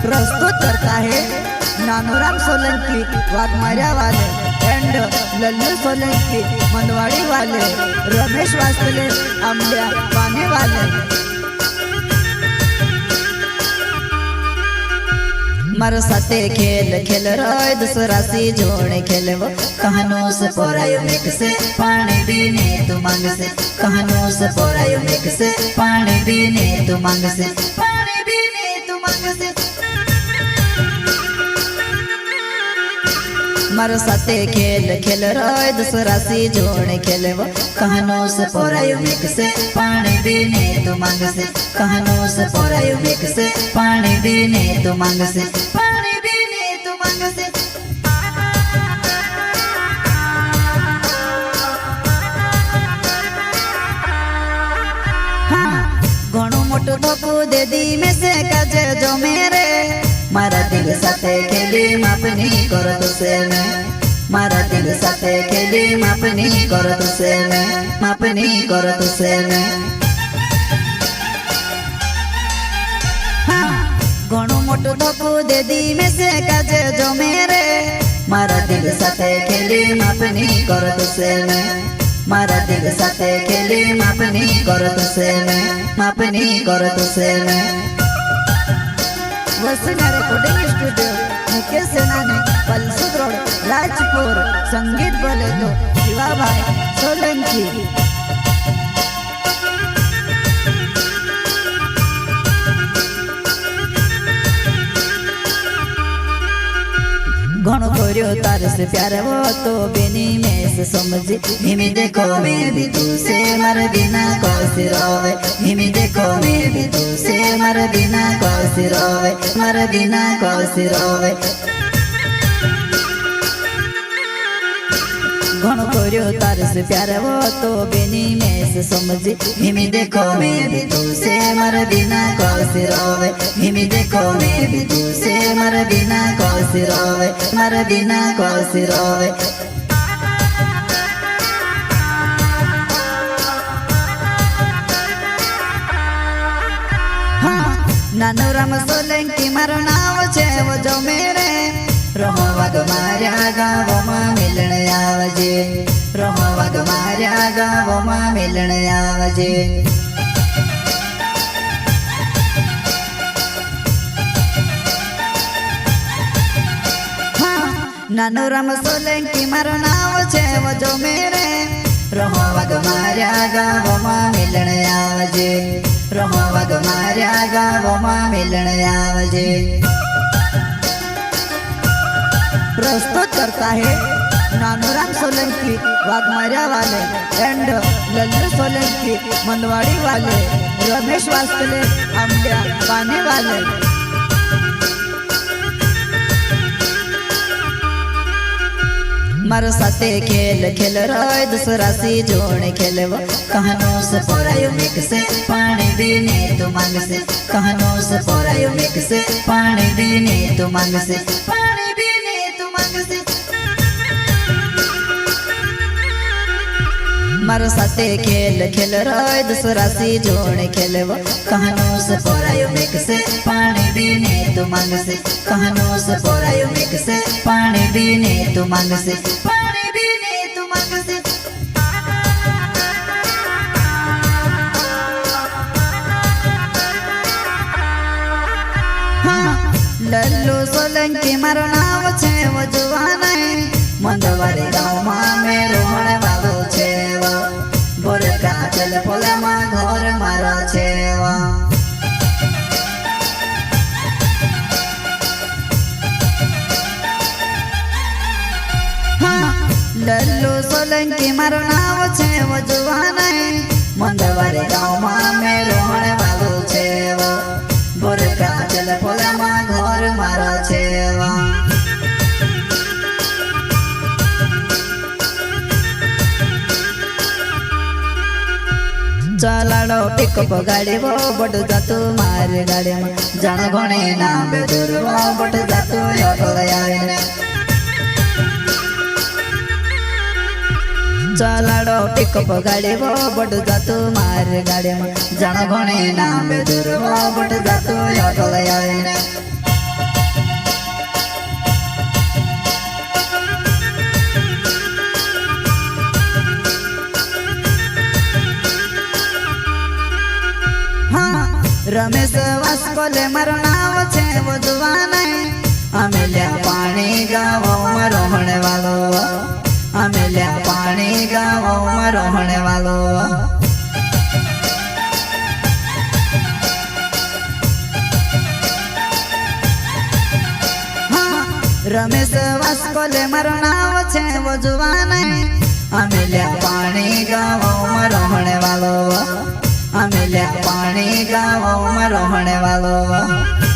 प्रस्तुत करता है नानूराम सोलंकी वाघमारिया वाले एंड लल्लू सोलंकी मंदवाड़ी वाले, रमेश वास्तले अम्बिया पाने वाले। मारो साथे खेल खेल रोय दूसरा सी जोड़े खेलवो, कहानों से पोरायो मेक से पानी पीने तू मांग से, कहानों से पोरायो मेक से पानी पीने तू मांग से, पानी पीने तू मांग से। मारो साथे खेल खेल रोय दूसरा सी जोड़े खेलवो, कहानों से पोरायो मेक से पानी पीने तू मांग से, कहानों से पोरायो मेक से पानी पीने तू मांग से, पानी पीने तू मांग से। घणो मोटो धोकू दे दी में से काजे जो मेरे, मारा दिल साथे खेली मापनी करो तुसे में, मारा दिल साथे खेली मापनी करो तुसे में, मापनी करो तुसे में। घणो मोटो धोकू दे दी में से काजे जो मेरे, मारा दिल साथे खेली मापनी करो तुसे में, मारा दिल साथे खेली मापनी करो तुसे में, मापनी करो तुसे में। वसुंधरा रिकॉर्डिंग स्टूडियो मुकेश सेनानी पलसुद रोड राजपुर, संगीत बोले तो शिवा भाई सोलंकी। घणो कोरियो तार से प्यार वो तो बेनी में से समझी, हिमी देखो मैं भी तू से मर बिना कौसी रोवे, हिमी देखो मैं भी तू से मर बिना कौसी रोवे, मर बिना कौसी रोवे। घणो कोरियो तार से प्यार वो तो बेनी में से समझी, हिमी देखो मैं भी तू से मर बिना कौसी रोवे, हिमी देखो मैं भी तू से मर बिना कौसी रोवे, मर बिना कौसी रोवे। नानूराम सोलंकी मारो नाव छे वो जो मेरे, रहो वाघमारिया गावो मां मिलन आवजे, रहो वाघमारिया गावो मां मिलन आवजे। नानूराम सोलंकी मारो नाव छे वो जो मेरे, रहो वाघमारिया गावो मां मिलन आवजे, रहो वाघमारिया गावो मां मिलन आवजे। प्रस्तुत करता है नानूराम सोलंकी वाघमारिया वाले एंड लल्लू सोलंकी मंदवाड़ी वाले, रमेश वास्तले अम्बिया पाने वाले। मारो साथे खेल खेल रोय दूसरा सी जोड़े खेलवो, कहानों से पोरायो मेक से पानी पीने तू मांग से, कहानों से पोरायो मेक से पानी पीने तू मांग से, पानी पीने तू मांग से। मारो साथे खेल खेल रोय दूसरा सी जोड़े खेलवो, कहानों से पोरायो मेक से पानी पीने तू मांग से, कहानों से पोरायो मेक से पानी पीने तू मांग से, पानी पीने तू मांग से। लल्लू सोलंकी मारो नाव छे वो जुवान है, मंदवाड़ी गाँव मां में रोहण वालो छे वो, बोरका चल पोला मां घर मारो छे वो। लल्लू सोलंकी मारो नाव छे वो जुवान है, मंदवाड़ी गाँव मां में रोहण वालो छे वो, बोरका चल पोला मां घर मारो छे वो। चलाड़ो पिकअप गाड़ी वो बट जातु मारे गाड़ी में, जान घणे ना बेदूर वो बट जातु ऑटो आए। चलाड़ो पिकअप गाड़ी वो बट जातु मारे गाड़ी में, जान घणे ना बेदूर वो बट जातु ऑटो आए। रमेश वास्कोले मारो नाम छे वो जुवान अमेल्या पानी गावो में रोहने वालो अमेल्या पानी गावो में रोहने वालो रमेश वास्कोले मारो नाम छे वो जुवान अमेल्या पानी गावो में रोहने वालो अमेल्या पानी गावो में रोहने वालो।